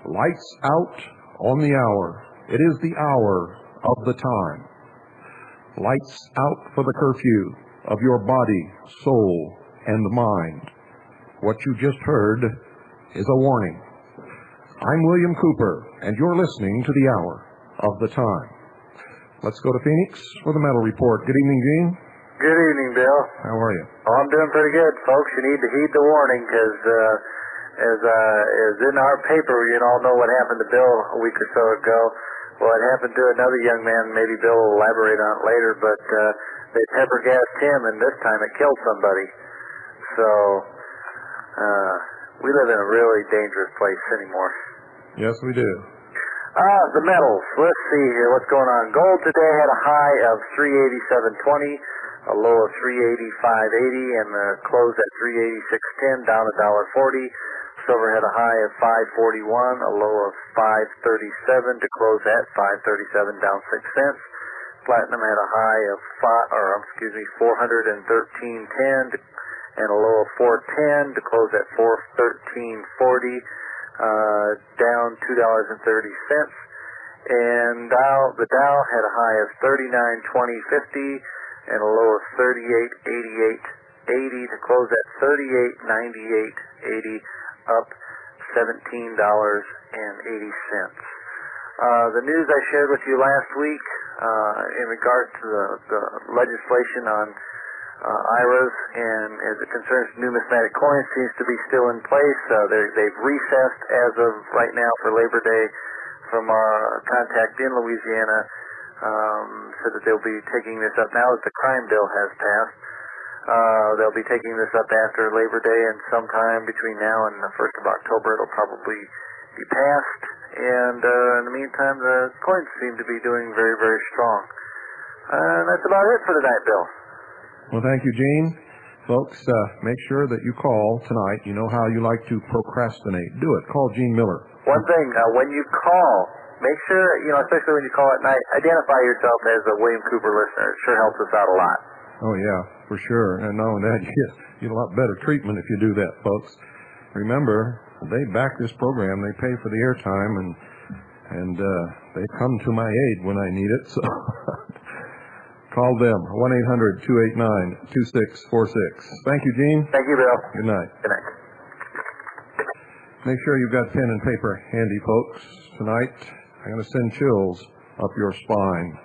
Lights out on the hour. It is the hour of the time. Lights out for the curfew of your body, soul, and mind. What you just heard is a warning. I'm William Cooper, and you're listening to the hour of the time. Let's go to Phoenix for the Metal Report. Good evening, Gene. Good evening, Bill. How are you? Oh, I'm doing pretty good, folks. You need to heed the warning because, as in our paper, you all know what happened to Bill a week or so ago. Well, it happened to another young man. Maybe Bill will elaborate on it later, but they pepper gassed him, and this time it killed somebody. So we live in a really dangerous place anymore. Yes, we do. The metals. Let's see here what's going on. Gold today had a high of 387.20, a low of 385.80, and the close at 386.10, down $1.40. Silver had a high of 541, a low of 537 to close at 537, down 6 cents. Platinum had a high of 413.10 and a low of 410 to close at 413.40, down $2.30. And the Dow had a high of 39.20.50 and a low of 38.88.80 to close at 38.98.80. Up $17.80. The news I shared with you last week in regard to the legislation on IRAs and as it concerns numismatic coins seems to be still in place. They've recessed as of right now for Labor Day from our contact in Louisiana, so that they'll be taking this up now that the crime bill has passed. They'll be taking this up after Labor Day, and sometime between now and the 1st of October it'll probably be passed. And in the meantime, the coins seem to be doing very, very strong. And that's about it for tonight, Bill. Well, thank you, Gene. Folks, make sure that you call tonight. You know how you like to procrastinate. Do it. Call Gene Miller. One thing, when you call, make sure, especially when you call at night, identify yourself as a William Cooper listener. It sure helps us out a lot. Oh, yeah, for sure. And knowing that, you get a lot better treatment if you do that, folks. Remember, they back this program. They pay for the airtime, and they come to my aid when I need it. So call them, 1-800-289-2646. Thank you, Gene. Thank you, Bill. Good night. Good night. Make sure you've got pen and paper handy, folks. Tonight, I'm going to send chills up your spine.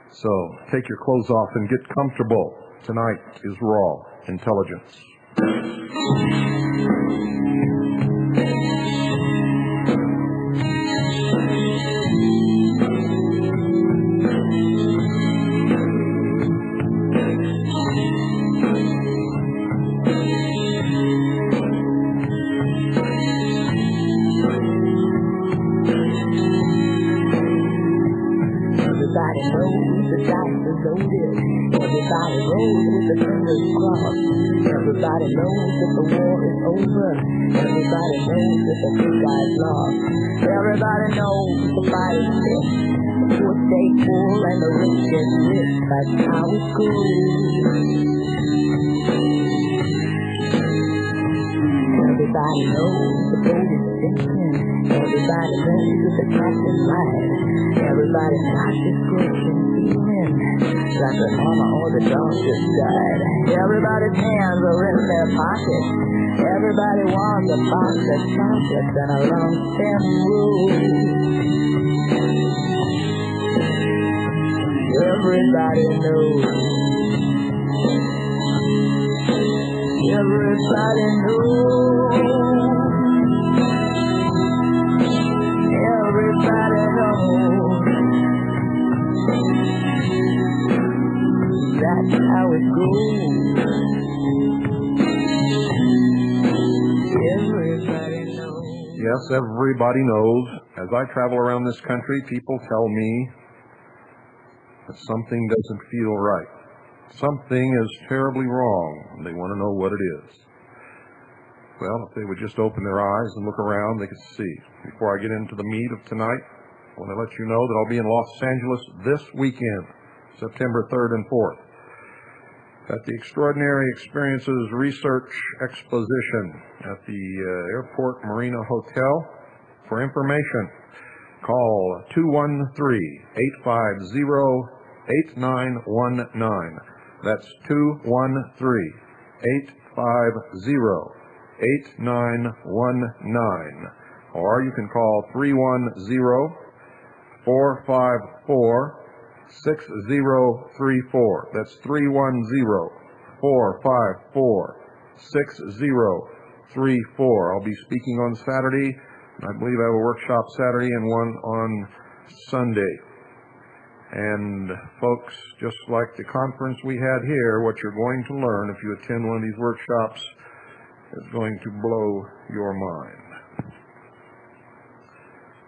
So take your clothes off and get comfortable. Tonight is Raw Intelligence. Everybody knows that the war is over. Everybody knows that the good guy's lost. Everybody knows the fight is fixed. The poor stay poor and the rich get rich. That's how it goes. Everybody knows the boat is sinking. Everybody knows that the captain's right. Everybody's got this grudging feeling like the mama or the dog just died. Everybody's hands are in their pockets. Everybody wants a box of chocolates and a long stem rose. how it goes. Everybody knows. Yes, everybody knows. As I travel around this country, people tell me that something doesn't feel right. Something is terribly wrong, and they want to know what it is. Well, if they would just open their eyes and look around, they could see. Before I get into the meat of tonight, I want to let you know that I'll be in Los Angeles this weekend, September 3rd and 4th, at the Extraordinary Experiences Research Exposition at the Airport Marina Hotel. For information, call 213-850-8919. That's 213-850-8919. Or you can call 310-454-6034. That's 310-454-6034. I'll be speaking on Saturday. I believe I have a workshop Saturday and one on Sunday. And folks, just like the conference we had here, what you're going to learn if you attend one of these workshops is going to blow your mind.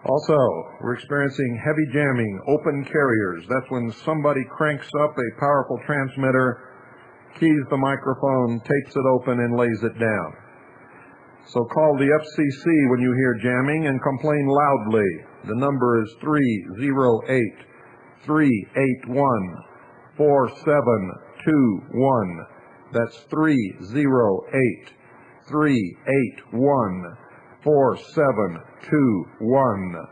Also, we're experiencing heavy jamming, open carriers. That's when somebody cranks up a powerful transmitter, keys the microphone, tapes it open, and lays it down. So call the FCC when you hear jamming and complain loudly. The number is 308-381-4721. That's 308-381-4721.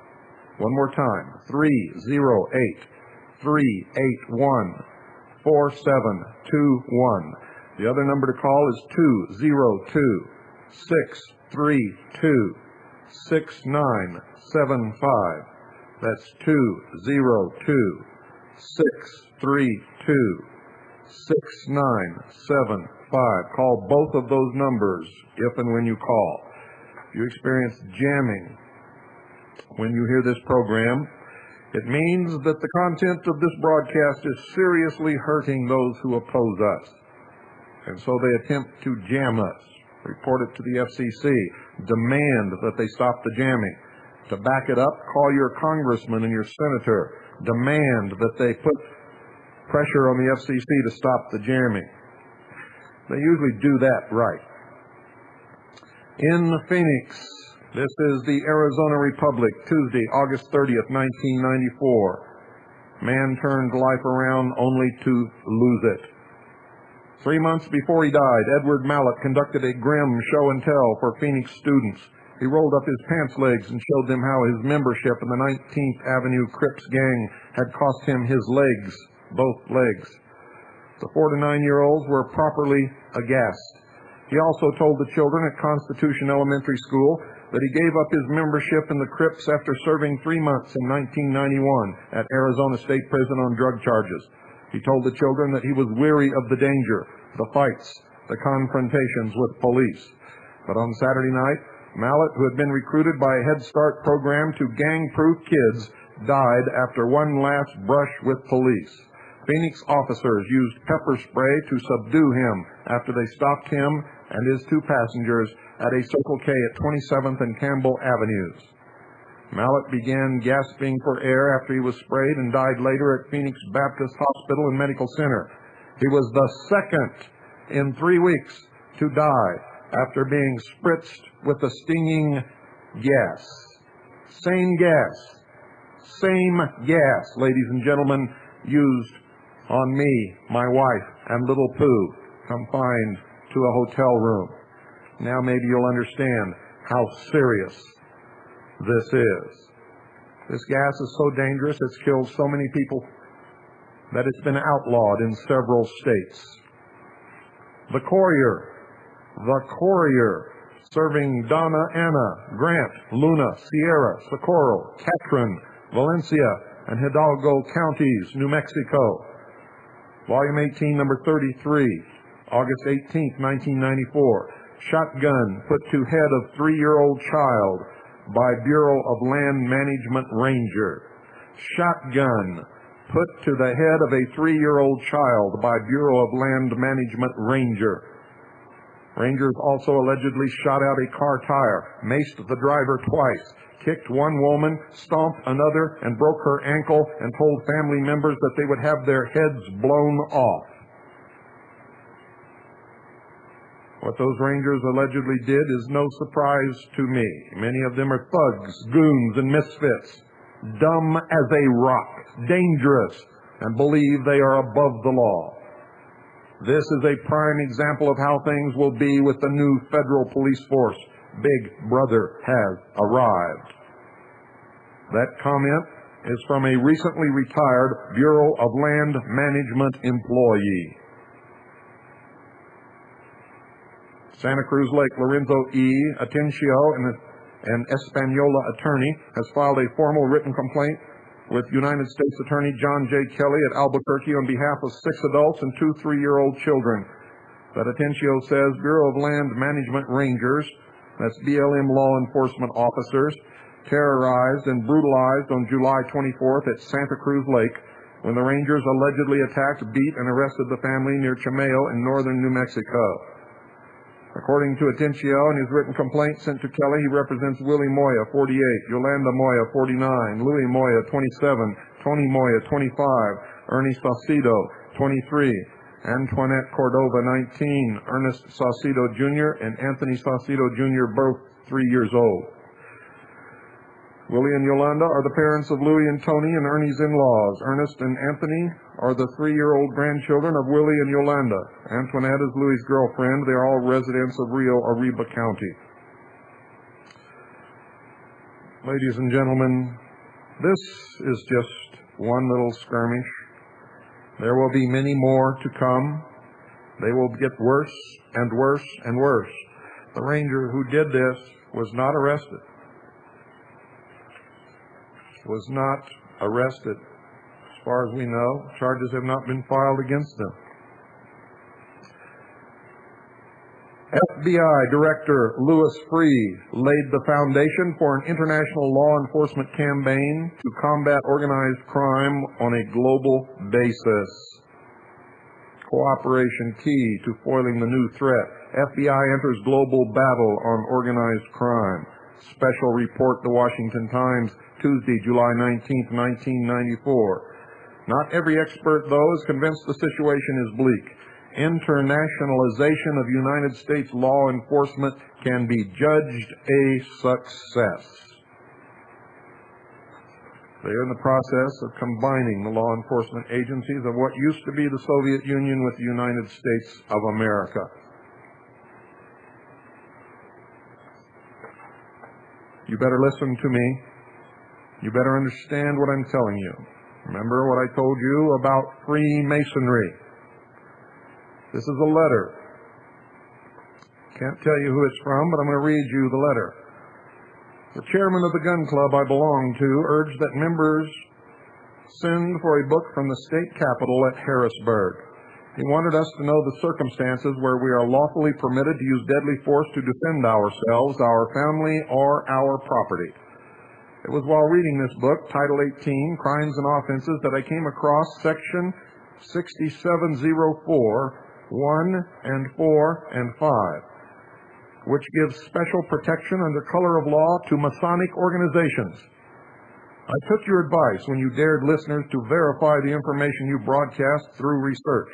One more time, 308-381-4721. The other number to call is 202-632-6975. That's 202-632-6975. Call both of those numbers if and when you call. If you experience jamming when you hear this program, it means that the content of this broadcast is seriously hurting those who oppose us. And so they attempt to jam us. Report it to the FCC. Demand that they stop the jamming. To back it up, call your congressman and your senator. Demand that they put pressure on the FCC to stop the jamming. They usually do that right. In Phoenix, this is the Arizona Republic, Tuesday, August 30th, 1994. Man turned life around only to lose it. 3 months before he died, Edward Mallett conducted a grim show and tell for Phoenix students. He rolled up his pants legs and showed them how his membership in the 19th Avenue Crips gang had cost him his legs, both legs. The 4 to 9-year-olds were properly aghast. He also told the children at Constitution Elementary School that he gave up his membership in the Crips after serving 3 months in 1991 at Arizona State Prison on drug charges. He told the children that he was weary of the danger, the fights, the confrontations with police. But on Saturday night, Mallett, who had been recruited by a Head Start program to gang-proof kids, died after one last brush with police. Phoenix officers used pepper spray to subdue him after they stopped him and his 2 passengers at a Circle K at 27th and Campbell Avenues. Mallett began gasping for air after he was sprayed and died later at Phoenix Baptist Hospital and Medical Center. He was the second in 3 weeks to die after being spritzed with a stinging gas. Same gas, ladies and gentlemen, used on me, my wife, and little Pooh, confined to a hotel room. Now maybe you'll understand how serious this is. This gas is so dangerous, it's killed so many people that it's been outlawed in several states. The Courier, serving Donna Ana, Grant, Luna, Sierra, Socorro, Catron, Valencia, and Hidalgo counties, New Mexico. Volume 18, number 33, August 18, 1994. Shotgun put to head of 3-year-old child by Bureau of Land Management Ranger. Shotgun put to the head of a 3-year-old child by Bureau of Land Management ranger. Rangers also allegedly shot out a car tire, maced the driver twice, kicked one woman, stomped another, and broke her ankle, and told family members that they would have their heads blown off. What those Rangers allegedly did is no surprise to me. Many of them are thugs, goons, and misfits, dumb as a rock, dangerous, and believe they are above the law. This is a prime example of how things will be with the new federal police force. Big Brother has arrived. That comment is from a recently retired Bureau of Land Management employee. Santa Cruz Lake, Lorenzo E. Atencio, an Espanola attorney, has filed a formal written complaint with United States Attorney John J. Kelly at Albuquerque on behalf of 6 adults and 2 3-year-old children. That Atencio says Bureau of Land Management Rangers, that's BLM law enforcement officers, terrorized and brutalized on July 24th at Santa Cruz Lake when the Rangers allegedly attacked, beat, and arrested the family near Chameo in northern New Mexico. According to Atencio, in his written complaint sent to Kelly, he represents Willie Moya, 48, Yolanda Moya, 49, Louis Moya, 27, Tony Moya, 25, Ernie Saucedo, 23, Antoinette Cordova, 19, Ernest Saucedo Jr., and Anthony Saucedo Jr., both 3 years old. Willie and Yolanda are the parents of Louis and Tony and Ernie's in-laws. Ernest and Anthony are the 3-year-old grandchildren of Willie and Yolanda. Antoinette is Louis' girlfriend. They are all residents of Rio Arriba County. Ladies and gentlemen, this is just one little skirmish. There will be many more to come. They will get worse and worse and worse. The ranger who did this was not arrested. Was not arrested. As far as we know, charges have not been filed against them. FBI Director Louis Freeh laid the foundation for an international law enforcement campaign to combat organized crime on a global basis. Cooperation key to foiling the new threat. FBI enters global battle on organized crime. Special report, The Washington Times, Tuesday, July 19, 1994. Not every expert, though, is convinced the situation is bleak. Internationalization of United States law enforcement can be judged a success. They are in the process of combining the law enforcement agencies of what used to be the Soviet Union with the United States of America. You better listen to me. You better understand what I'm telling you. Remember what I told you about Freemasonry. This is a letter. Can't tell you who it's from, but I'm going to read you the letter. The chairman of the gun club I belong to urged that members send for a book from the state capitol at Harrisburg. He wanted us to know the circumstances where we are lawfully permitted to use deadly force to defend ourselves, our family, or our property. It was while reading this book, Title 18, Crimes and Offenses, that I came across Section 6704, 1 and 4 and 5, which gives special protection under color of law to Masonic organizations. I took your advice when you dared listeners to verify the information you broadcast through research.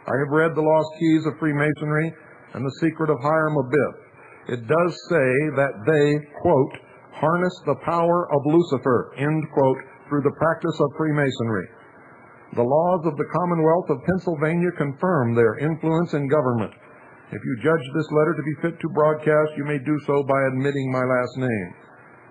I have read The Lost Keys of Freemasonry and The Secret of Hiram Abiff. It does say that they, quote, harness the power of Lucifer, end quote, through the practice of Freemasonry. The laws of the Commonwealth of Pennsylvania confirm their influence in government. If you judge this letter to be fit to broadcast, you may do so by admitting my last name.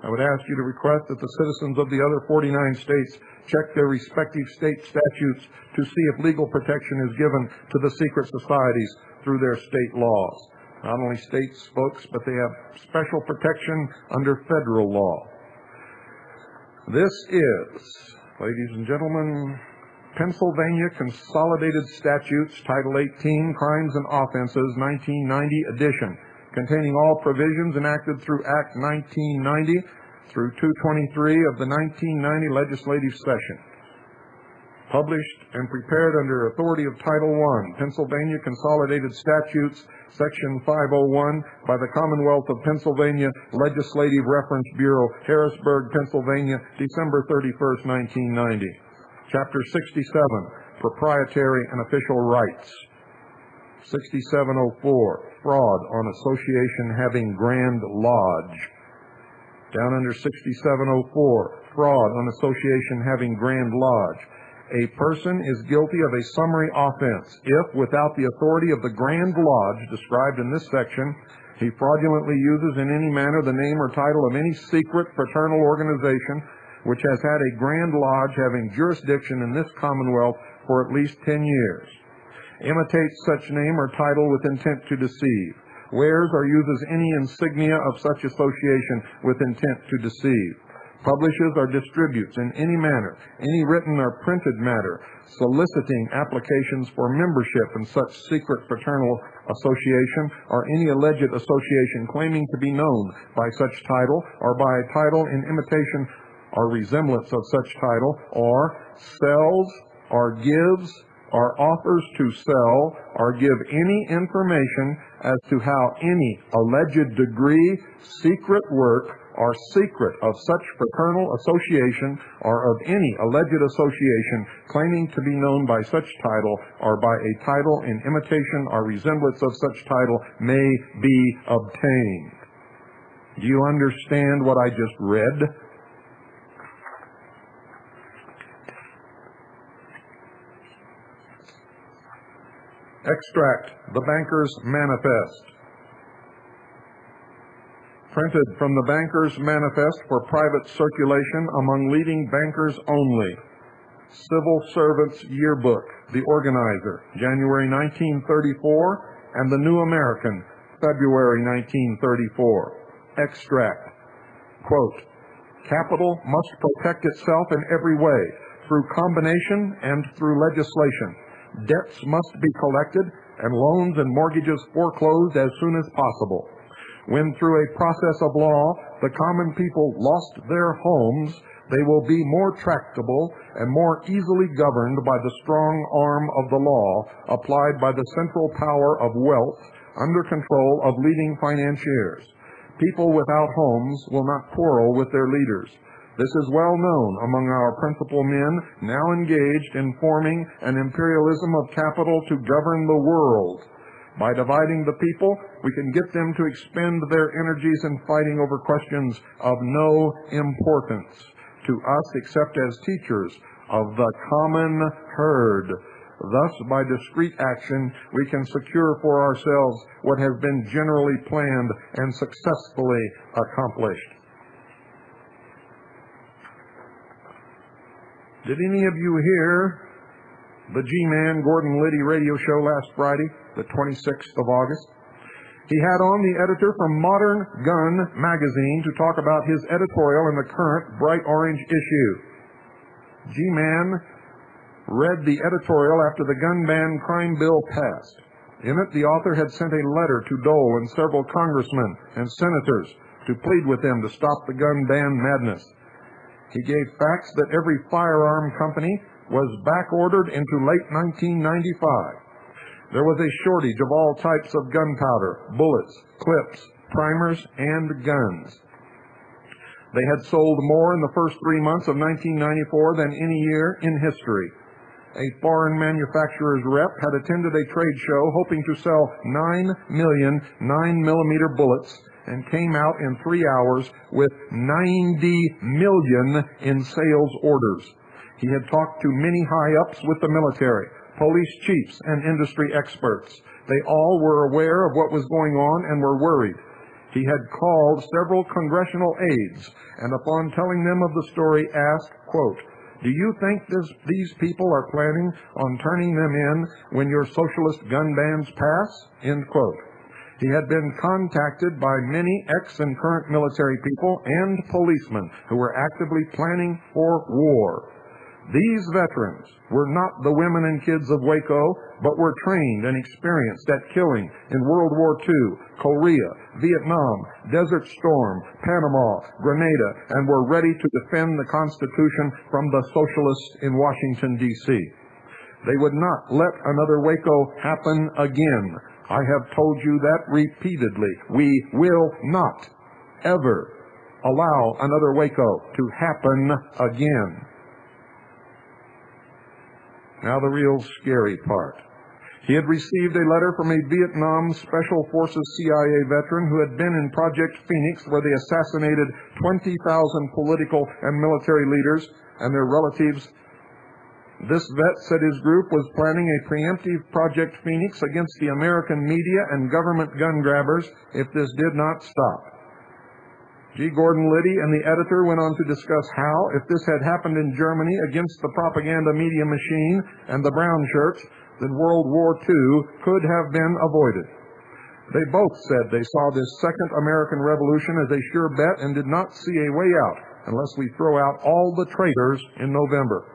I would ask you to request that the citizens of the other 49 states check their respective state statutes to see if legal protection is given to the secret societies through their state laws. Not only state spokes, but they have special protection under federal law. This is, ladies and gentlemen, Pennsylvania Consolidated Statutes, Title 18, Crimes and Offenses, 1990 edition, containing all provisions enacted through Act 1990 through 223 of the 1990 legislative session. published and prepared under authority of Title I, Pennsylvania Consolidated Statutes, Section 501, by the Commonwealth of Pennsylvania Legislative Reference Bureau, Harrisburg, Pennsylvania, December 31st, 1990. Chapter 67, Proprietary and Official Rights. 6704, Fraud on Association Having Grand Lodge. Down under 6704, Fraud on Association Having Grand Lodge. A person is guilty of a summary offense if, without the authority of the Grand Lodge described in this section, he fraudulently uses in any manner the name or title of any secret fraternal organization which has had a Grand Lodge having jurisdiction in this Commonwealth for at least 10 years. Imitates such name or title with intent to deceive. Wears or uses any insignia of such association with intent to deceive. Publishes or distributes in any manner, any written or printed matter, soliciting applications for membership in such secret fraternal association or any alleged association claiming to be known by such title or by a title in imitation or resemblance of such title, or sells or gives or offers to sell or give any information as to how any alleged degree, secret work, or secret of such fraternal association or of any alleged association claiming to be known by such title or by a title in imitation or resemblance of such title may be obtained. Do you understand what I just read? Extract the Banker's Manifest. Printed from the Banker's Manifest for private circulation among leading bankers only. Civil Servants Yearbook, The Organizer, January 1934, and The New American, February 1934. Extract. Quote, capital must protect itself in every way, through combination and through legislation. Debts must be collected and loans and mortgages foreclosed as soon as possible. When through a process of law the common people lost their homes, they will be more tractable and more easily governed by the strong arm of the law applied by the central power of wealth under control of leading financiers. People without homes will not quarrel with their leaders. This is well known among our principal men now engaged in forming an imperialism of capital to govern the world. By dividing the people, we can get them to expend their energies in fighting over questions of no importance to us except as teachers of the common herd. Thus, by discreet action, we can secure for ourselves what has been generally planned and successfully accomplished. Did any of you hear the G-Man Gordon Liddy radio show last Friday, the 26th of August? He had on the editor from Modern Gun magazine to talk about his editorial in the current bright orange issue. G-Man read the editorial after the gun ban crime bill passed. In it, the author had sent a letter to Dole and several congressmen and senators to plead with them to stop the gun ban madness. He gave facts that every firearm company was back-ordered into late 1995. There was a shortage of all types of gunpowder, bullets, clips, primers, and guns. They had sold more in the first 3 months of 1994 than any year in history. A foreign manufacturer's rep had attended a trade show hoping to sell 9 million 9mm bullets and came out in 3 hours with 90 million in sales orders. He had talked to many high-ups with the military, police chiefs, and industry experts. They all were aware of what was going on and were worried. He had called several congressional aides, and upon telling them of the story, asked, quote, "Do you think these people are planning on turning them in when your socialist gun bans pass?" End quote. He had been contacted by many ex and current military people and policemen who were actively planning for war. These veterans were not the women and kids of Waco, but were trained and experienced at killing in World War II, Korea, Vietnam, Desert Storm, Panama, Grenada, and were ready to defend the Constitution from the socialists in Washington, D.C. They would not let another Waco happen again. I have told you that repeatedly. We will not ever allow another Waco to happen again. Now the real scary part. He had received a letter from a Vietnam Special Forces CIA veteran who had been in Project Phoenix, where they assassinated 20,000 political and military leaders and their relatives. This vet said his group was planning a preemptive Project Phoenix against the American media and government gun grabbers if this did not stop. G. Gordon Liddy and the editor went on to discuss how, if this had happened in Germany against the propaganda media machine and the brown shirts, then World War II could have been avoided. They both said they saw this second American Revolution as a sure bet and did not see a way out unless we throw out all the traitors in November.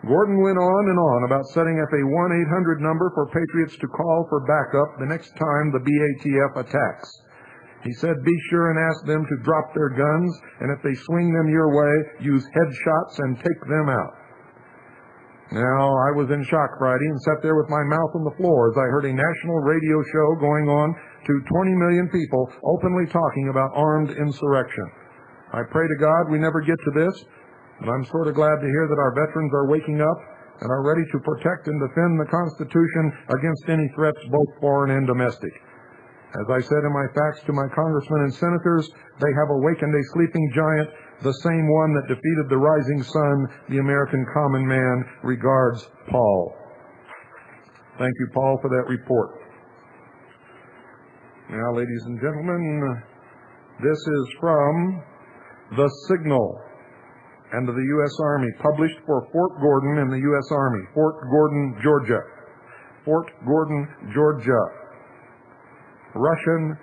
Gordon went on and on about setting up a 1-800 number for patriots to call for backup the next time the BATF attacks. He said, be sure and ask them to drop their guns, and if they swing them your way, use headshots and take them out. Now, I was in shock Friday and sat there with my mouth on the floor as I heard a national radio show going on to 20 million people openly talking about armed insurrection. I pray to God we never get to this, but I'm sort of glad to hear that our veterans are waking up and are ready to protect and defend the Constitution against any threats, both foreign and domestic. As I said in my fax to my congressmen and senators, they have awakened a sleeping giant, the same one that defeated the rising sun, the American common man. Regards, Paul. Thank you, Paul, for that report. Now, ladies and gentlemen, this is from The Signal and the U.S. Army, published for Fort Gordon in the U.S. Army, Fort Gordon, Georgia. Fort Gordon, Georgia. Russian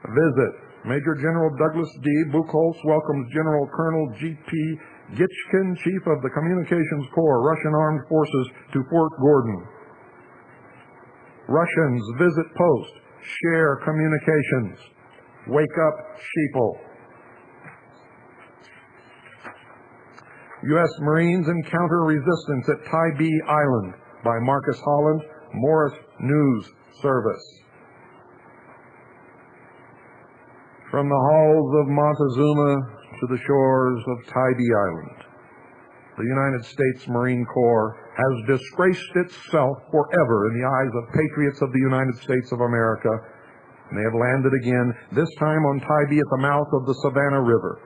visit. Major General Douglas D. Buchholz welcomes General Colonel G.P. Gitchkin, Chief of the Communications Corps, Russian Armed Forces, to Fort Gordon. Russians visit post. Share communications. Wake up, sheeple. U.S. Marines encounter resistance at Tybee Island by Marcus Holland, Morris News Service. From the halls of Montezuma to the shores of Tybee Island, the United States Marine Corps has disgraced itself forever in the eyes of patriots of the United States of America, and they have landed again, this time on Tybee at the mouth of the Savannah River.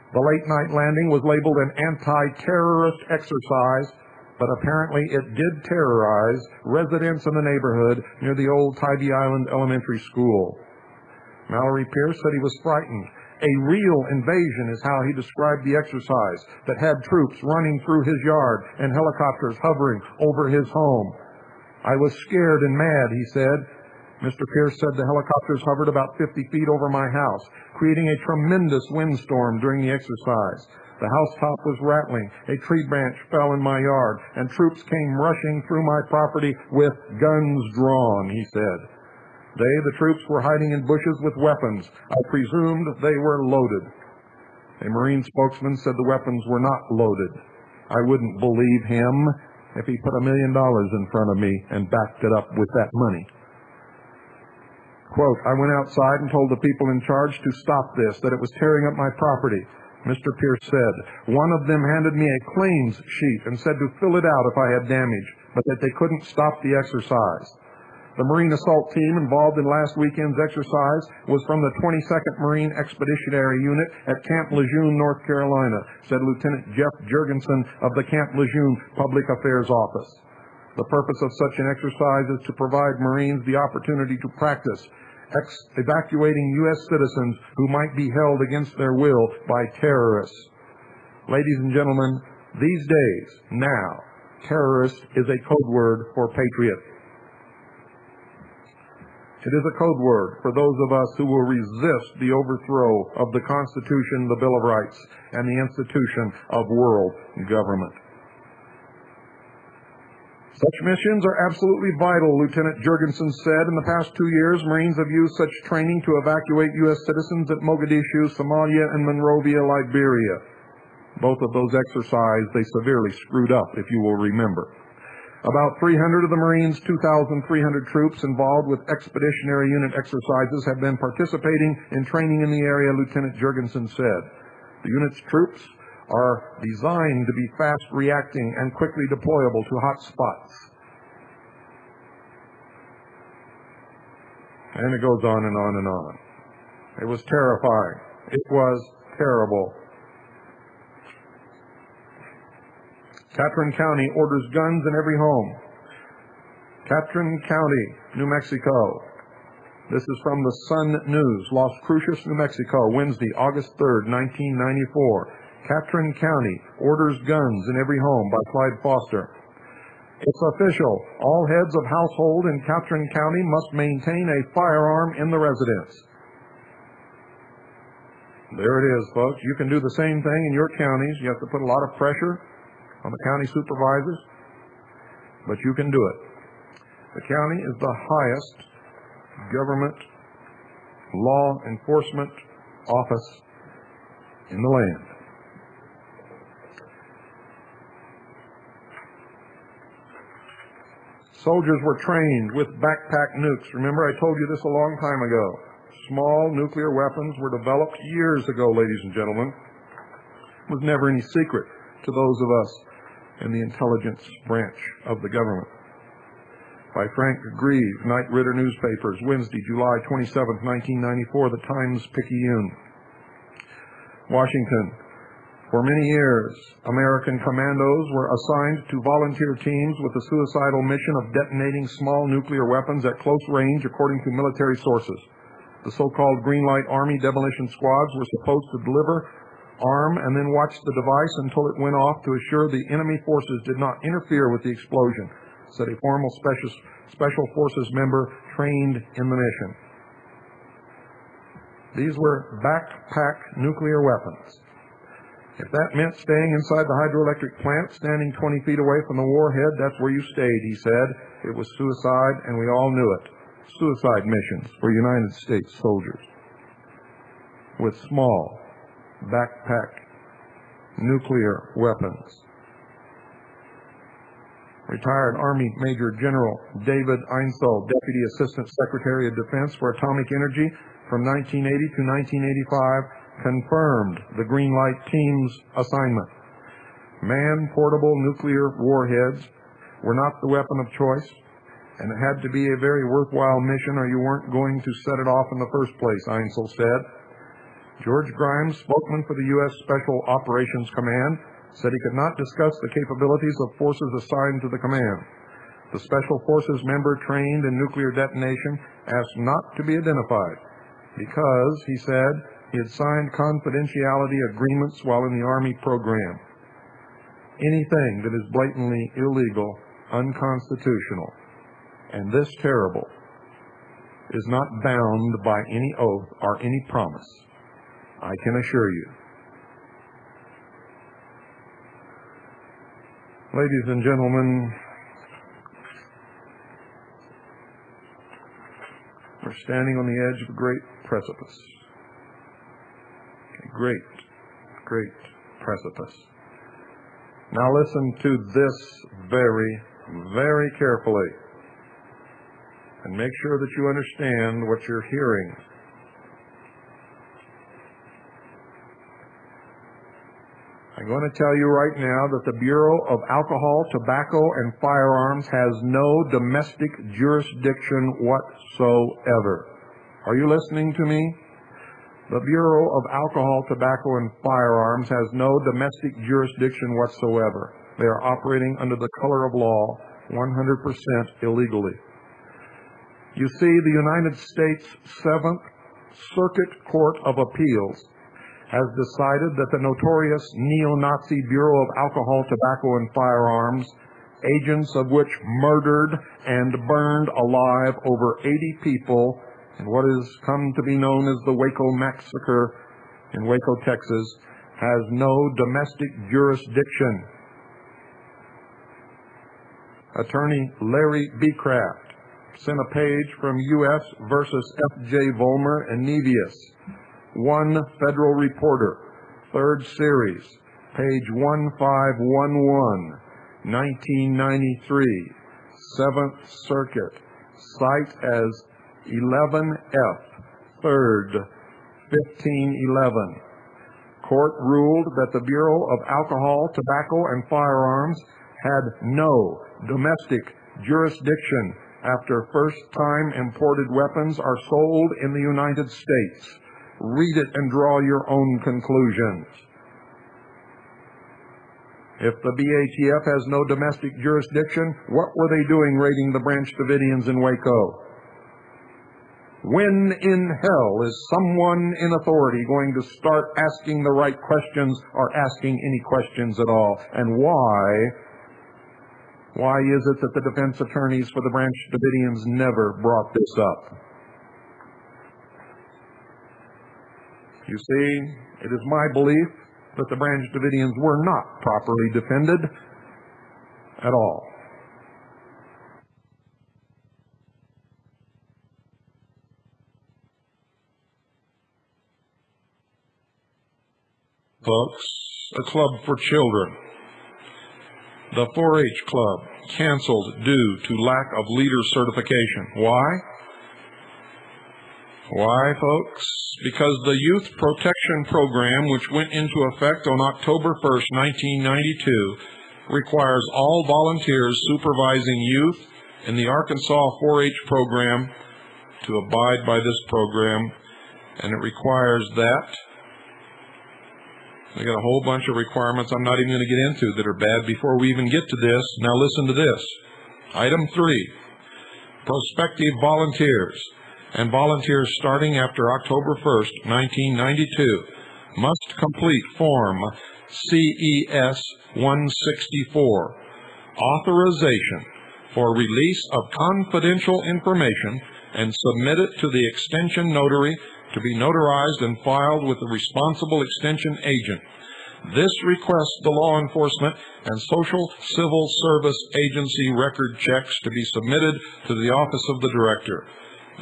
The late-night landing was labeled an anti-terrorist exercise, but apparently it did terrorize residents in the neighborhood near the old Tybee Island Elementary School. Mallory Pierce said he was frightened. A real invasion is how he described the exercise that had troops running through his yard and helicopters hovering over his home. I was scared and mad, he said. Mr. Pierce said the helicopters hovered about 50 feet over my house, creating a tremendous windstorm during the exercise. The housetop was rattling, a tree branch fell in my yard, and troops came rushing through my property with guns drawn, he said. The troops were hiding in bushes with weapons. I presumed they were loaded. A Marine spokesman said the weapons were not loaded. I wouldn't believe him if he put $1 million in front of me and backed it up with that money. Quote, I went outside and told the people in charge to stop this, that it was tearing up my property. Mr. Pierce said, one of them handed me a claims sheet and said to fill it out if I had damage, but that they couldn't stop the exercise. The Marine assault team involved in last weekend's exercise was from the 22nd Marine Expeditionary Unit at Camp Lejeune, North Carolina, said Lieutenant Jeff Jurgensen of the Camp Lejeune Public Affairs Office. The purpose of such an exercise is to provide Marines the opportunity to practice evacuating U.S. citizens who might be held against their will by terrorists. Ladies and gentlemen, these days, now, terrorist is a code word for patriot. It is a code word for those of us who will resist the overthrow of the Constitution, the Bill of Rights, and the institution of world government. Such missions are absolutely vital, Lieutenant Jurgensen said. In the past 2 years, Marines have used such training to evacuate U.S. citizens at Mogadishu, Somalia, and Monrovia, Liberia. Both of those exercises, they severely screwed up, if you will remember. About 300 of the Marines' 2,300 troops involved with Expeditionary Unit exercises have been participating in training in the area, Lieutenant Jurgensen said. The unit's troops are designed to be fast-reacting and quickly deployable to hot spots. And it goes on and on and on. It was terrifying. It was terrible. Catron County orders guns in every home. Catron County, New Mexico. This is from the Sun News, Las Cruces, New Mexico, Wednesday, August 3rd, 1994. Catron County orders guns in every home by Clyde Foster. It's official. All heads of household in Catron County must maintain a firearm in the residence. There it is, folks. You can do the same thing in your counties. You have to put a lot of pressure on the county supervisors, but you can do it. The county is the highest government law enforcement office in the land. Soldiers were trained with backpack nukes. Remember, I told you this a long time ago. Small nuclear weapons were developed years ago, ladies and gentlemen. It was never any secret to those of us in the intelligence branch of the government. By Frank Grieve, Knight Ridder Newspapers, Wednesday, July 27, 1994, The Times-Picayune. Washington. For many years, American commandos were assigned to volunteer teams with the suicidal mission of detonating small nuclear weapons at close range, according to military sources. The so-called Green Light Army demolition squads were supposed to deliver, arm, and then watch the device until it went off to assure the enemy forces did not interfere with the explosion, said a former Special Forces member trained in the mission. These were backpack nuclear weapons. If that meant staying inside the hydroelectric plant, standing 20 feet away from the warhead, that's where you stayed, he said. It was suicide, and we all knew it. Suicide missions for United States soldiers with small backpack nuclear weapons. Retired Army Major General David Einsel, Deputy Assistant Secretary of Defense for Atomic Energy from 1980 to 1985, confirmed the Green Light Team's assignment. Man-portable nuclear warheads were not the weapon of choice, and it had to be a very worthwhile mission or you weren't going to set it off in the first place, Einsel said. George Grimes, spokesman for the U.S. Special Operations Command, said he could not discuss the capabilities of forces assigned to the command. The Special Forces member trained in nuclear detonation asked not to be identified because, he said, he had signed confidentiality agreements while in the Army program. Anything that is blatantly illegal, unconstitutional, and this terrible is not bound by any oath or any promise, I can assure you. Ladies and gentlemen, we're standing on the edge of a great precipice. A great, great precipice. Now listen to this very, very carefully and make sure that you understand what you're hearing. I'm going to tell you right now that the Bureau of Alcohol, Tobacco, and Firearms has no domestic jurisdiction whatsoever. Are you listening to me? The Bureau of Alcohol, Tobacco, and Firearms has no domestic jurisdiction whatsoever. They are operating under the color of law, 100% illegally. You see, the United States 7th Circuit Court of Appeals has decided that the notorious neo-Nazi Bureau of Alcohol, Tobacco, and Firearms agents of which murdered and burned alive over 80 people in what has come to be known as the Waco Massacre in Waco, Texas, has no domestic jurisdiction. Attorney Larry Becraft sent a page from U.S. versus F.J. Vollmer and Nevius, One Federal Reporter, 3rd Series, page 1511, 1993, 7th Circuit, cite as 11F, 3rd, 1511. Court ruled that the Bureau of Alcohol, Tobacco, and Firearms had no domestic jurisdiction after first-time imported weapons are sold in the United States. Read it and draw your own conclusions. If the BATF has no domestic jurisdiction, what were they doing raiding the Branch Davidians in Waco? When in hell is someone in authority going to start asking the right questions or asking any questions at all? And why? Why is it that the defense attorneys for the Branch Davidians never brought this up? You see, it is my belief that the Branch Davidians were not properly defended at all. Folks, a club for children. The 4-H club canceled due to lack of leader certification. Why? Why, folks? Because the Youth Protection Program, which went into effect on October 1st, 1992, requires all volunteers supervising youth in the Arkansas 4-H program to abide by this program, and it requires that. They got a whole bunch of requirements I'm not even going to get into that are bad before we even get to this. Now listen to this. Item 3, prospective volunteers and volunteers starting after October 1st, 1992 must complete Form CES 164, Authorization for Release of Confidential Information, and submit it to the Extension Notary to be notarized and filed with the responsible extension agent. This requests the law enforcement and social civil service agency record checks to be submitted to the office of the director.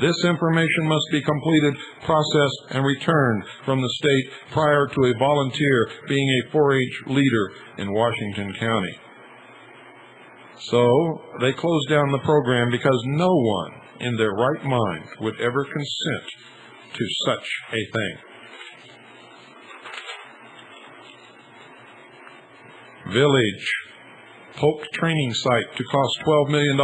This information must be completed, processed, and returned from the state prior to a volunteer being a 4-H leader in Washington County. So they closed down the program because no one in their right mind would ever consent to such a thing. Village Polk training site to cost $12 million.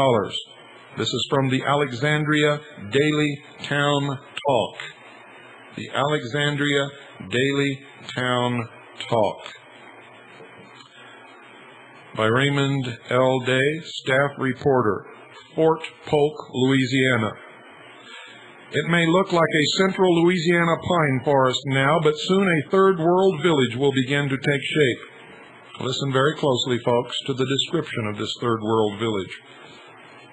This is from the Alexandria Daily Town Talk. The Alexandria Daily Town Talk. By Raymond L. Day, staff reporter, Fort Polk, Louisiana. It may look like a central Louisiana pine forest now, but soon a third world village will begin to take shape. Listen very closely, folks, to the description of this third world village.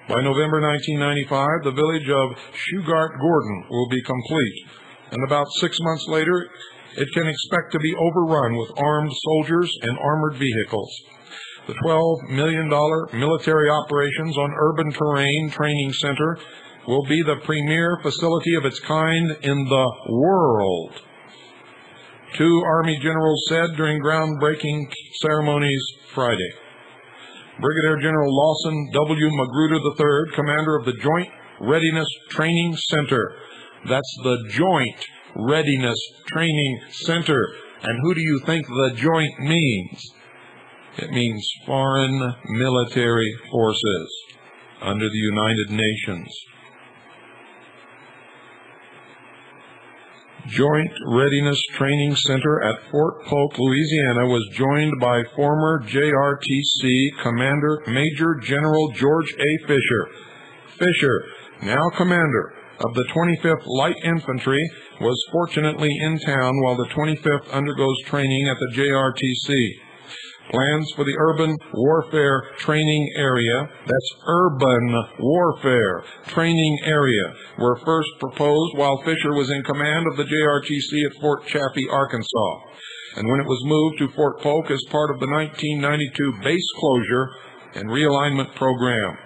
By November 1995, the village of Shugart Gordon will be complete, and about 6 months later, it can expect to be overrun with armed soldiers and armored vehicles. The $12 million Military Operations on Urban Terrain Training Center will be the premier facility of its kind in the world. 2 Army generals said during groundbreaking ceremonies Friday. Brigadier General Lawson W. Magruder III, commander of the Joint Readiness Training Center. That's the Joint Readiness Training Center. And who do you think the joint means? It means foreign military forces under the United Nations. Joint Readiness Training Center at Fort Polk, Louisiana was joined by former JRTC Commander Major General George A. Fisher. Fisher, now commander of the 25th Light Infantry, was fortunately in town while the 25th undergoes training at the JRTC. Plans for the Urban Warfare Training Area, that's Urban Warfare Training Area, were first proposed while Fisher was in command of the JRTC at Fort Chaffee, Arkansas, and when it was moved to Fort Polk as part of the 1992 base closure and realignment program.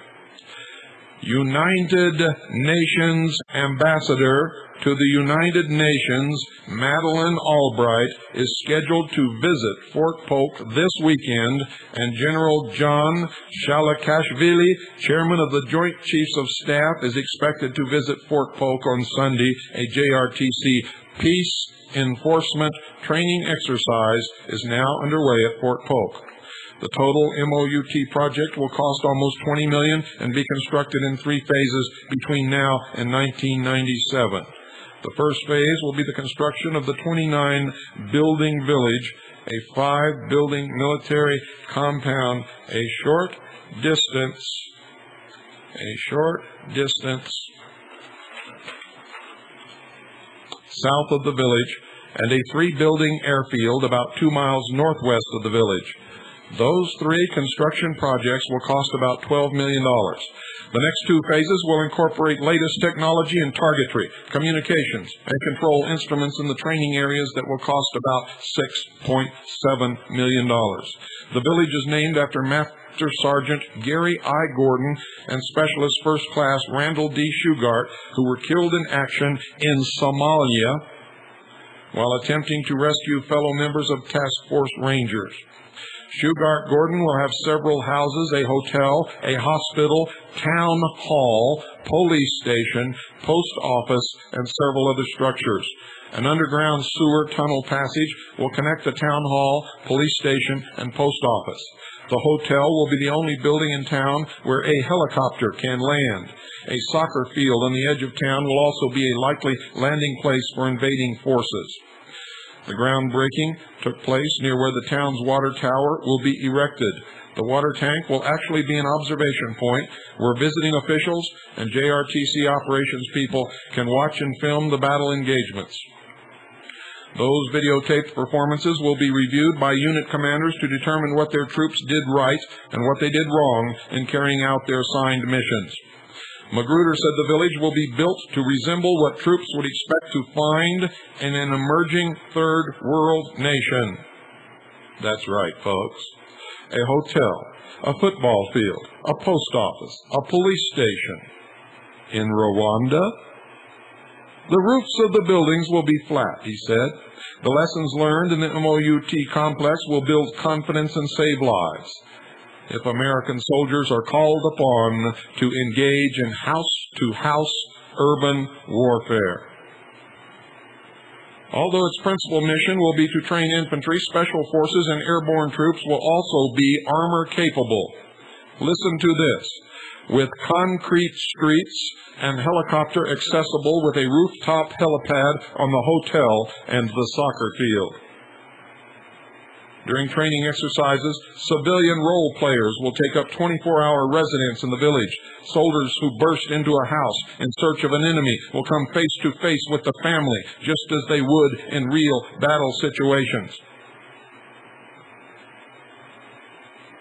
United Nations Ambassador to the United Nations, Madeleine Albright, is scheduled to visit Fort Polk this weekend, and General John Shalakashvili, chairman of the Joint Chiefs of Staff, is expected to visit Fort Polk on Sunday. A JRTC peace enforcement training exercise is now underway at Fort Polk. The total MOUT project will cost almost $20 million and be constructed in 3 phases between now and 1997. The first phase will be the construction of the 29-building village, a 5-building military compound, a short distance south of the village, and a 3-building airfield about 2 miles northwest of the village. Those 3 construction projects will cost about $12 million. The next 2 phases will incorporate latest technology in targetry, communications, and control instruments in the training areas that will cost about $6.7 million. The village is named after Master Sergeant Gary I. Gordon and Specialist First Class Randall D. Shugart, who were killed in action in Somalia while attempting to rescue fellow members of Task Force Rangers. Shugart Gordon will have several houses, a hotel, a hospital, town hall, police station, post office, and several other structures. An underground sewer tunnel passage will connect the town hall, police station, and post office. The hotel will be the only building in town where a helicopter can land. A soccer field on the edge of town will also be a likely landing place for invading forces. The groundbreaking took place near where the town's water tower will be erected. The water tank will actually be an observation point where visiting officials and JRTC operations people can watch and film the battle engagements. Those videotaped performances will be reviewed by unit commanders to determine what their troops did right and what they did wrong in carrying out their assigned missions. Magruder said the village will be built to resemble what troops would expect to find in an emerging third world nation. That's right, folks. A hotel, a football field, a post office, a police station. In Rwanda, the roofs of the buildings will be flat, he said. The lessons learned in the MOUT complex will build confidence and save lives. If American soldiers are called upon to engage in house-to-house urban warfare. Although its principal mission will be to train infantry, special forces, and airborne troops will also be armor-capable. Listen to this. With concrete streets and helicopter accessible with a rooftop helipad on the hotel and the soccer field. During training exercises, civilian role players will take up 24-hour residence in the village. Soldiers who burst into a house in search of an enemy will come face to face with the family, just as they would in real battle situations.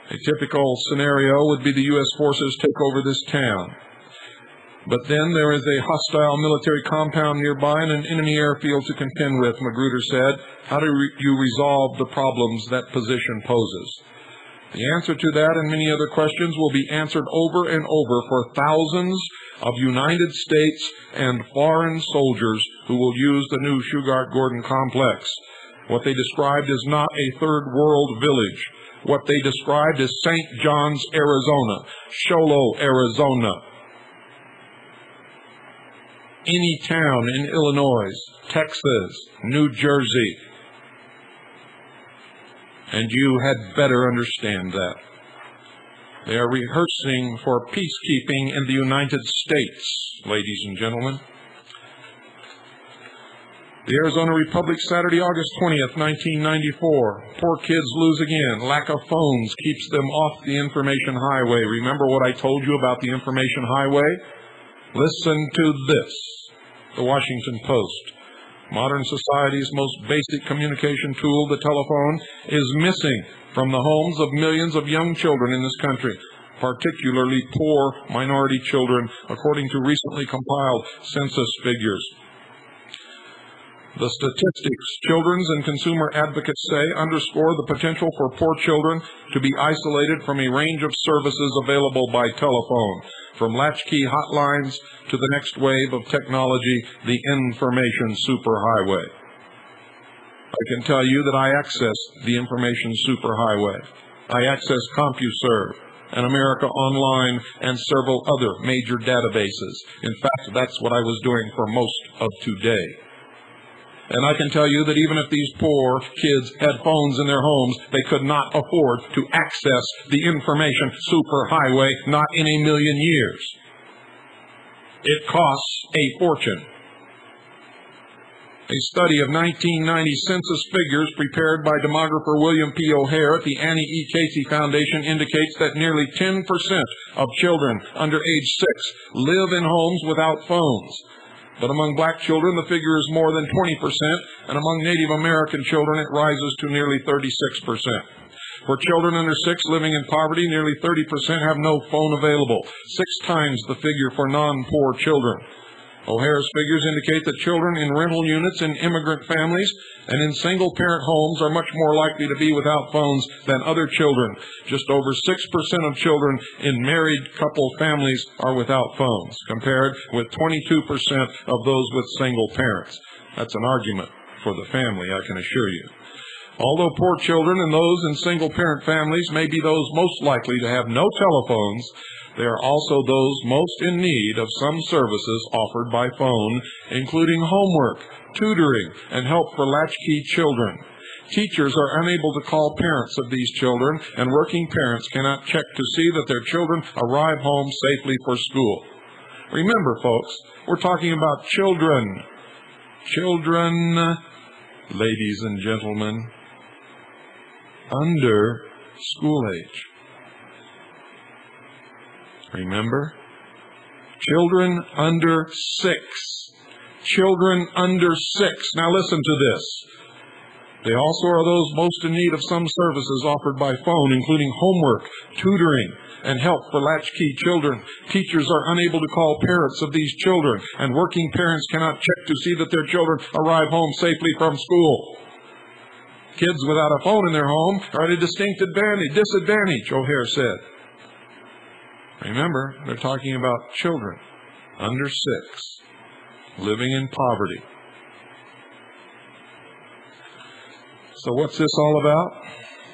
A typical scenario would be the U.S. forces take over this town. But then there is a hostile military compound nearby and an enemy airfield to contend with, Magruder said. How do you resolve the problems that position poses? The answer to that and many other questions will be answered over and over for thousands of United States and foreign soldiers who will use the new Shugart-Gordon complex. What they described is not a third world village. What they described is St. John's, Arizona, Show Low, Arizona. Any town in Illinois, Texas, New Jersey. And you had better understand that. They are rehearsing for peacekeeping in the United States, ladies and gentlemen. The Arizona Republic, Saturday, August 20th, 1994. Poor kids lose again. Lack of phones keeps them off the information highway. Remember what I told you about the information highway? Listen to this. The Washington Post. Modern society's most basic communication tool, the telephone, is missing from the homes of millions of young children in this country, particularly poor minority children, according to recently compiled census figures. The statistics children's and consumer advocates say underscore the potential for poor children to be isolated from a range of services available by telephone, from latchkey hotlines to the next wave of technology, the information superhighway. I can tell you that I access the information superhighway. I access CompuServe and America Online and several other major databases. In fact, that's what I was doing for most of today. And I can tell you that even if these poor kids had phones in their homes, they could not afford to access the information superhighway, not in a million years. It costs a fortune. A study of 1990 census figures prepared by demographer William P. O'Hare at the Annie E. Casey Foundation indicates that nearly 10% of children under age 6 live in homes without phones. But among black children, the figure is more than 20%, and among Native American children, it rises to nearly 36%. For children under 6 living in poverty, nearly 30% have no phone available, 6 times the figure for non-poor children. O'Hare's figures indicate that children in rental units in immigrant families and in single-parent homes are much more likely to be without phones than other children. Just over 6% of children in married couple families are without phones, compared with 22% of those with single parents. That's an argument for the family, I can assure you. Although poor children and those in single-parent families may be those most likely to have no telephones, they are also those most in need of some services offered by phone, including homework, tutoring, and help for latchkey children. Teachers are unable to call parents of these children, and working parents cannot check to see that their children arrive home safely for school. Remember, folks, we're talking about children. Children, ladies and gentlemen, under school age. Remember? Children under 6. Children under 6. Now listen to this. They also are those most in need of some services offered by phone, including homework, tutoring, and help for latchkey children. Teachers are unable to call parents of these children, and working parents cannot check to see that their children arrive home safely from school. Kids without a phone in their home are at a distinct disadvantage, O'Hare said. Remember, they're talking about children under 6 living in poverty. So what's this all about?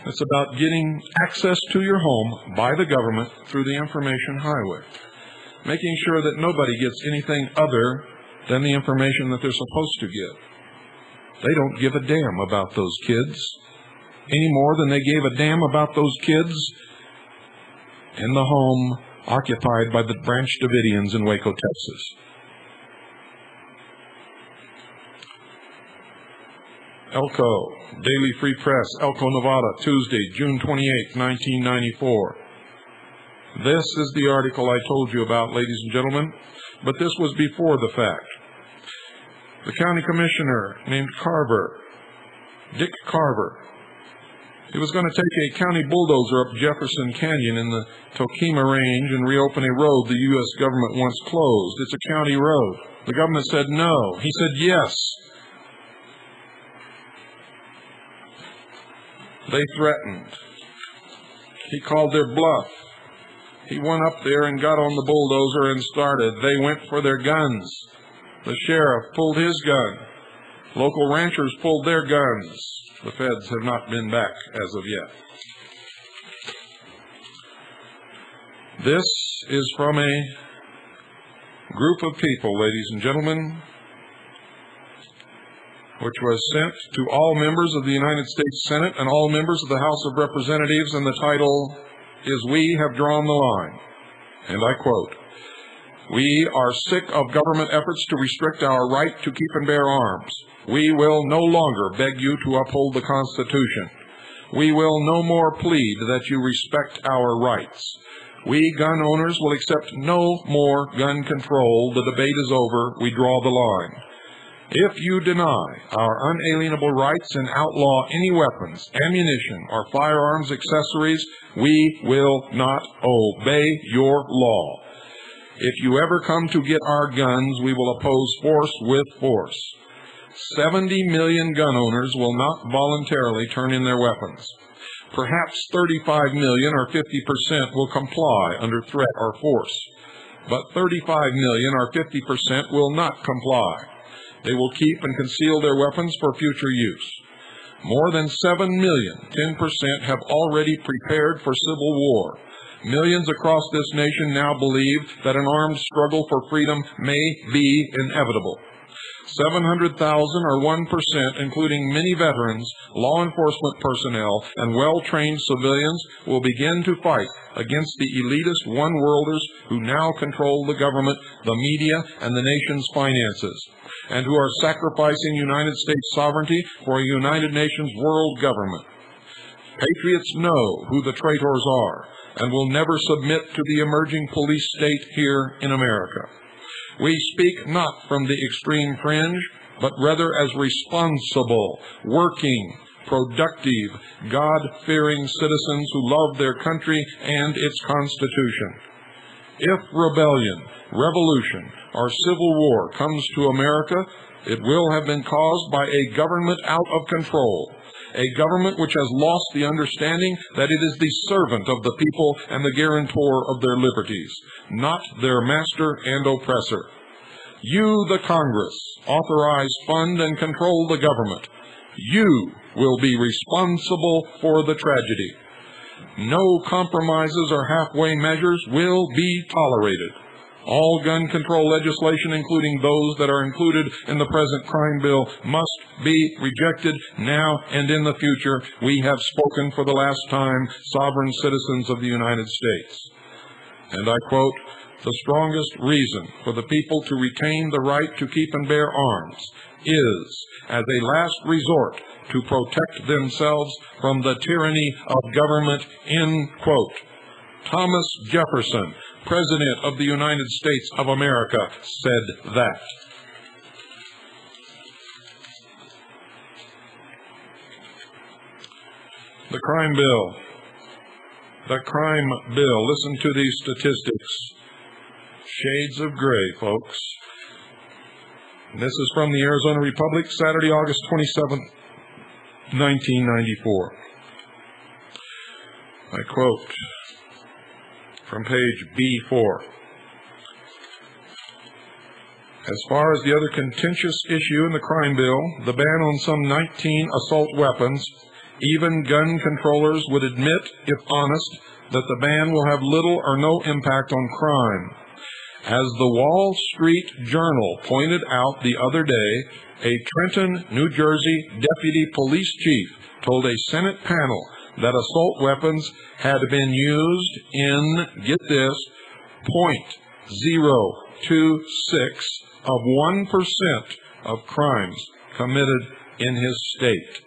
It's about getting access to your home by the government through the information highway, making sure that nobody gets anything other than the information that they're supposed to get. They don't give a damn about those kids any more than they gave a damn about those kids in the home occupied by the Branch Davidians in Waco, Texas. Elko, Daily Free Press, Elko, Nevada, Tuesday, June 28, 1994. This is the article I told you about, ladies and gentlemen, but this was before the fact. The county commissioner named Carver, Dick Carver, he was going to take a county bulldozer up Jefferson Canyon in the Tokima Range and reopen a road the U.S. government once closed. It's a county road. The government said no. He said yes. They threatened. He called their bluff. He went up there and got on the bulldozer and started. They went for their guns. The sheriff pulled his gun. Local ranchers pulled their guns. The feds have not been back as of yet. This is from a group of people, ladies and gentlemen, which was sent to all members of the United States Senate and all members of the House of Representatives, and the title is "We Have Drawn the Line." And I quote, "We are sick of government efforts to restrict our right to keep and bear arms. We will no longer beg you to uphold the Constitution. We will no more plead that you respect our rights. We gun owners will accept no more gun control. The debate is over. We draw the line. If you deny our unalienable rights and outlaw any weapons, ammunition, or firearms accessories, we will not obey your law. If you ever come to get our guns, we will oppose force with force. 70 million gun owners will not voluntarily turn in their weapons. Perhaps 35 million or 50% will comply under threat or force. But 35 million or 50% will not comply. They will keep and conceal their weapons for future use. More than 7 million, 10%, have already prepared for civil war. Millions across this nation now believe that an armed struggle for freedom may be inevitable. 700,000 or 1%, including many veterans, law enforcement personnel, and well-trained civilians, will begin to fight against the elitist one-worlders who now control the government, the media, and the nation's finances, and who are sacrificing United States sovereignty for a United Nations world government. Patriots know who the traitors are and will never submit to the emerging police state here in America. We speak not from the extreme fringe, but rather as responsible, working, productive, God-fearing citizens who love their country and its Constitution. If rebellion, revolution, or civil war comes to America, it will have been caused by a government out of control, a government which has lost the understanding that it is the servant of the people and the guarantor of their liberties, not their master and oppressor. You, the Congress, authorize, fund, and control the government. You will be responsible for the tragedy. No compromises or halfway measures will be tolerated. All gun control legislation, including those that are included in the present crime bill, must be rejected now and in the future. We have spoken for the last time, sovereign citizens of the United States. And I quote, "The strongest reason for the people to retain the right to keep and bear arms is, as a last resort, to protect themselves from the tyranny of government," end quote. Thomas Jefferson, President of the United States of America, said that. The crime bill. The crime bill. Listen to these statistics. Shades of gray, folks. This is from the Arizona Republic, Saturday, August 27th, 1994. I quote from page B4. As far as the other contentious issue in the crime bill, the ban on some 19 assault weapons, even gun controllers would admit, if honest, that the ban will have little or no impact on crime. As the Wall Street Journal pointed out the other day, a Trenton, New Jersey deputy police chief told a Senate panel that assault weapons had been used in, get this, 0.026 of 1% of crimes committed in his state.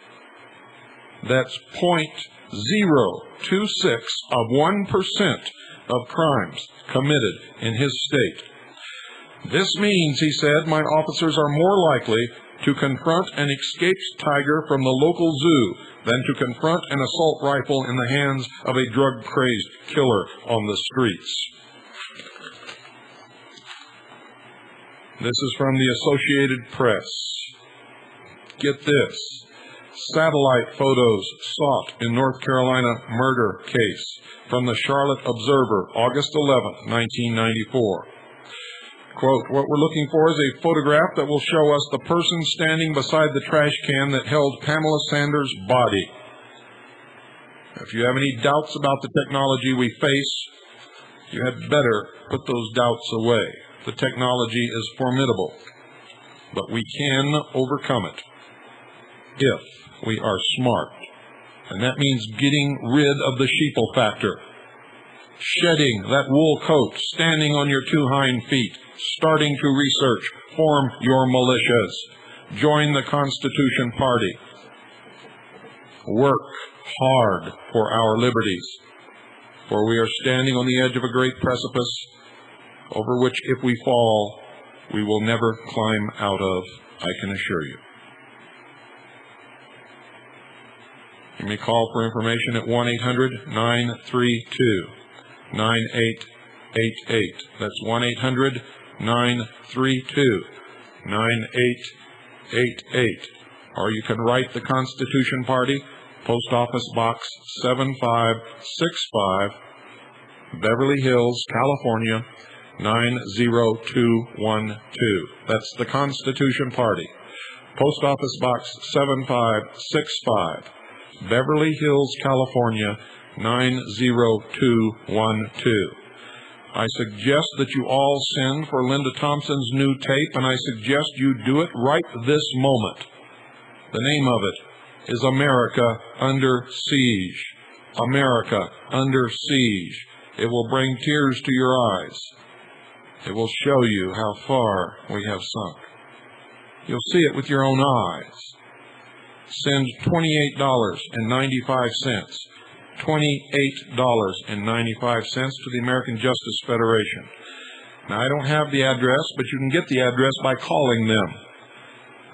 That's 0.026 of 1% of crimes committed in his state. This means, he said, my officers are more likely to confront an escaped tiger from the local zoo than to confront an assault rifle in the hands of a drug-crazed killer on the streets. This is from the Associated Press. Get this. Satellite photos sought in North Carolina murder case from the Charlotte Observer, August 11, 1994. Quote, "What we're looking for is a photograph that will show us the person standing beside the trash can that held Pamela Sanders' body. If you have any doubts about the technology we face, you had better put those doubts away. The technology is formidable, but we can overcome it if we are smart. And that means getting rid of the sheeple factor, shedding that wool coat, standing on your two hind feet, starting to research, form your militias, join the Constitution Party, work hard for our liberties, for we are standing on the edge of a great precipice over which, if we fall, we will never climb out of. I can assure you. You may call for information at 1-800-932-9888. That's 1-800-932-9888. Or you can write the Constitution Party, Post Office Box 7565, Beverly Hills, California, 90212. That's the Constitution Party, Post Office Box 7565, Beverly Hills, California, 90212. I suggest that you all send for Linda Thompson's new tape, and I suggest you do it right this moment. The name of it is America Under Siege. America Under Siege. It will bring tears to your eyes. It will show you how far we have sunk. You'll see it with your own eyes. Send $28.95. $28.95 to the American Justice Federation. Now, I don't have the address, but you can get the address by calling them.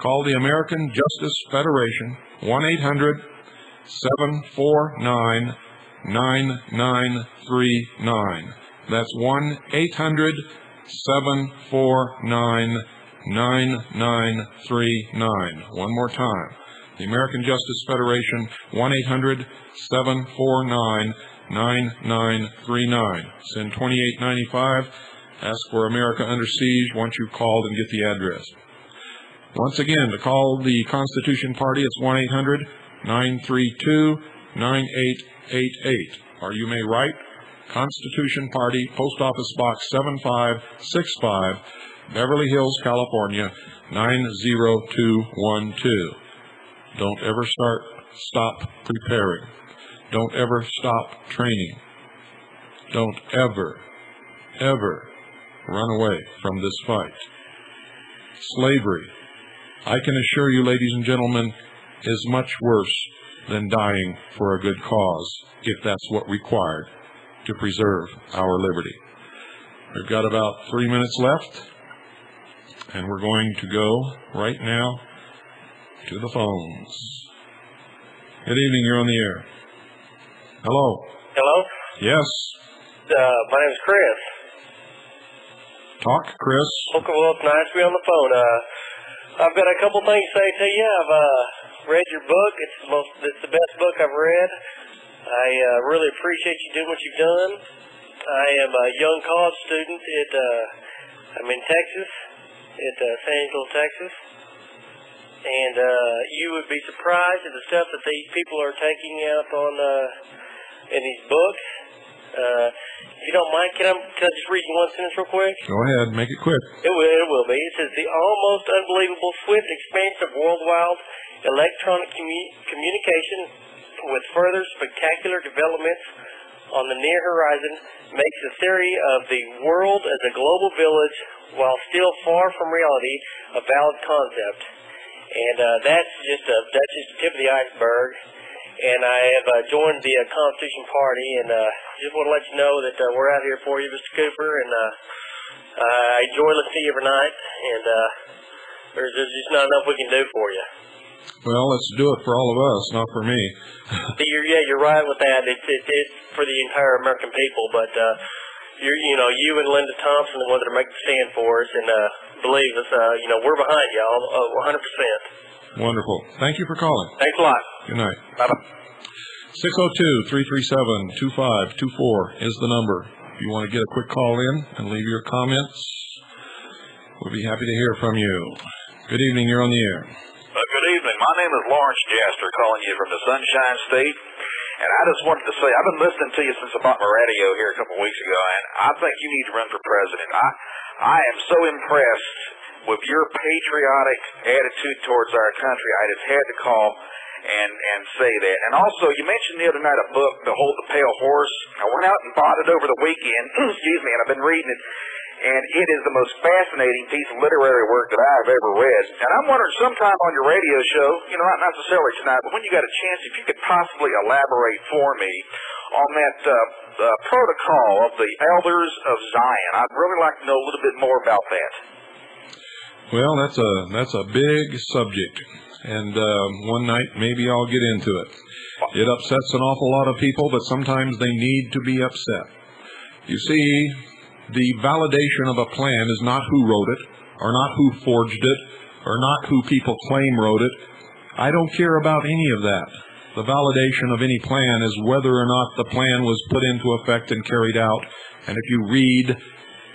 Call the American Justice Federation, 1-800-749-9939. That's 1-800-749-9939. One more time. The American Justice Federation, 1-800-749-9939. Send $28.95. Ask for America Under Siege once you've called and get the address. Once again, to call the Constitution Party, it's 1-800-932-9888. Or you may write Constitution Party, Post Office Box 7565, Beverly Hills, California, 90212. Don't ever stop preparing. Don't ever stop training. Don't ever run away from this fight. Slavery, I can assure you, ladies and gentlemen, is much worse than dying for a good cause, if that's what required to preserve our liberty. We've got about 3 minutes left, and we're going to go right now to the phones. Good evening, you're on the air. Hello. Hello? Yes. My name's Chris. Talk, Chris. Okay, well, it's nice to be on the phone. I've got a couple things to say to you. I've read your book. It's the best book I've read. I really appreciate you doing what you've done. I am a young college student I'm in Texas, at San Angelo, Texas. And you would be surprised at the stuff that these people are taking out on in these books. If you don't mind, can I just read you one sentence real quick? Go ahead, make it quick. It will be. It says, the almost unbelievable swift expansion of worldwide electronic communication with further spectacular developments on the near horizon makes the theory of the world as a global village, while still far from reality, a valid concept. And that's just the tip of the iceberg. And I have joined the Constitution Party, and just want to let you know that we're out here for you, Mr. Cooper, and I enjoy listening to you every night, and there's just not enough we can do for you. Well, let's do it for all of us, not for me. You're right with that. It's for the entire American people, but you and Linda Thompson are the ones that are making the stand for us, and believe us, we're behind y'all 100%. Wonderful. Thank you for calling. Thanks a lot. Good night. Bye-bye. 602-337-2524 is the number. If you want to get a quick call in and leave your comments, we'll be happy to hear from you. Good evening. You're on the air. Good evening. My name is Lawrence Jaster, calling you from the Sunshine State. And I just wanted to say, I've been listening to you since I bought my radio here a couple of weeks ago, and I think you need to run for president. I am so impressed with your patriotic attitude towards our country. I just had to call and say that. And also, you mentioned the other night a book, The Hold the Pale Horse. I went out and bought it over the weekend, excuse me, and I've been reading it. And it is the most fascinating piece of literary work that I've ever read. And I'm wondering, sometime on your radio show, not necessarily tonight, but when you got a chance, if you could possibly elaborate for me on that protocol of the Elders of Zion. I'd really like to know a little bit more about that. Well, that's a big subject, and one night maybe I'll get into it. It upsets an awful lot of people, but sometimes they need to be upset. You see, the validation of a plan is not who wrote it, or not who forged it, or not who people claim wrote it. I don't care about any of that. The validation of any plan is whether or not the plan was put into effect and carried out. And if you read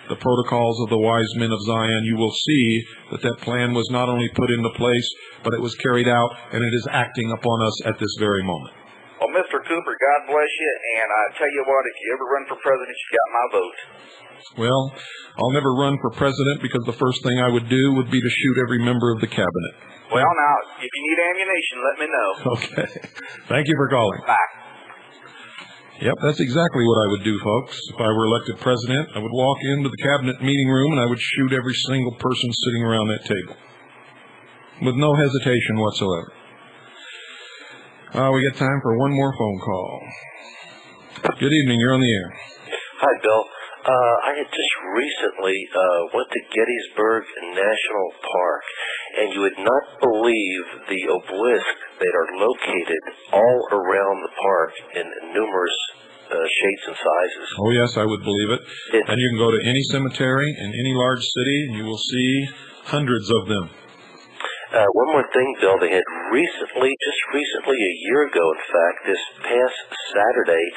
the protocols of the wise men of Zion, you will see that that plan was not only put into place, but it was carried out, and it is acting upon us at this very moment. Well, Mr. Cooper, God bless you, and I tell you what, if you ever run for president, you got my vote. Well, I'll never run for president because the first thing I would do would be to shoot every member of the cabinet. Well, now, if you need ammunition, let me know. Okay. Thank you for calling. Bye. Yep, that's exactly what I would do, folks. If I were elected president, I would walk into the cabinet meeting room and I would shoot every single person sitting around that table with no hesitation whatsoever. We got time for one more phone call. Good evening, you're on the air. Hi, Bill. I had just recently went to Gettysburg National Park, and you would not believe the obelisks that are located all around the park in numerous shapes and sizes. Oh, yes, I would believe it. And you can go to any cemetery in any large city, and you will see hundreds of them. One more thing, Bill. They had just recently, a year ago, in fact, this past Saturday,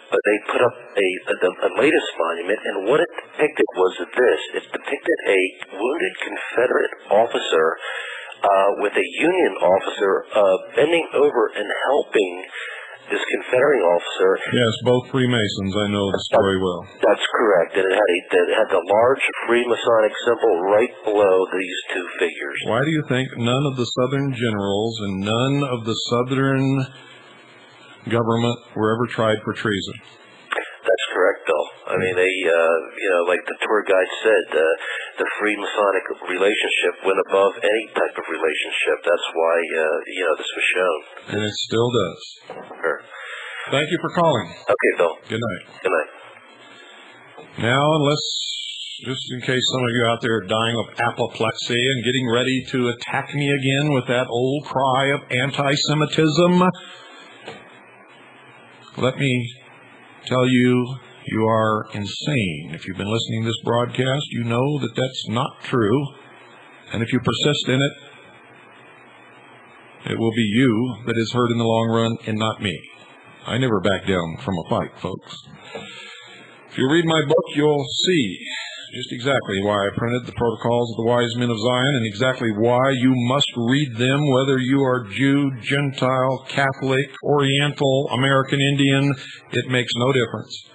they put up the latest monument, and what it depicted was this. It depicted a wounded Confederate officer with a Union officer bending over and helping this Confederate officer. Yes, both Freemasons. I know the story well. That's correct. And it had the large Freemasonic symbol right below these two figures. Why do you think none of the Southern generals and none of the Southern government were ever tried for treason? That's correct, Bill. I mean, they, like the tour guide said, the Freemasonic relationship went above any type of relationship. That's why, this was shown. And it still does. Sure. Thank you for calling. Okay, Bill. Good night. Good night. Now, just in case some of you out there are dying of apoplexy and getting ready to attack me again with that old cry of anti-Semitism, let me tell you, you are insane. If you've been listening to this broadcast, you know that that's not true. And if you persist in it, it will be you that is hurt in the long run and not me. I never back down from a fight, folks. If you read my book, you'll see just exactly why I printed the protocols of the wise men of Zion and exactly why you must read them, whether you are Jew, Gentile, Catholic, Oriental, American Indian. It makes no difference.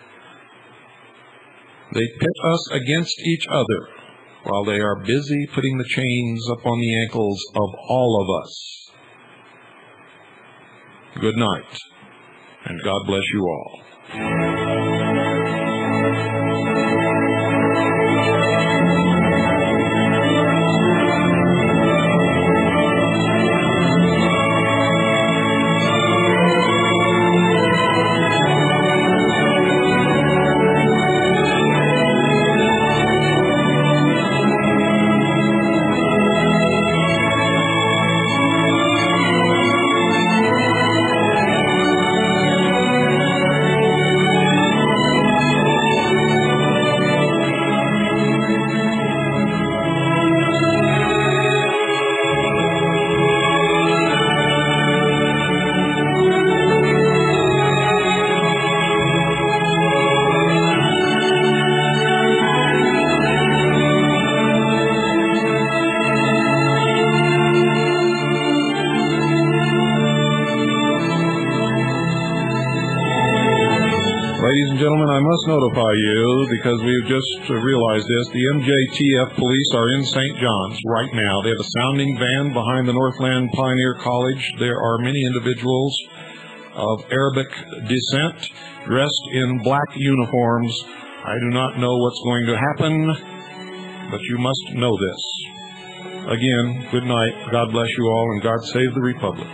They pit us against each other while they are busy putting the chains upon the ankles of all of us. Good night, and God bless you all. Ladies and gentlemen, I must notify you, because we've just realized this, the MJTF police are in St. John's right now. They have a sounding van behind the Northland Pioneer College. There are many individuals of Arabic descent dressed in black uniforms. I do not know what's going to happen, but you must know this. Again, good night. God bless you all, and God save the Republic.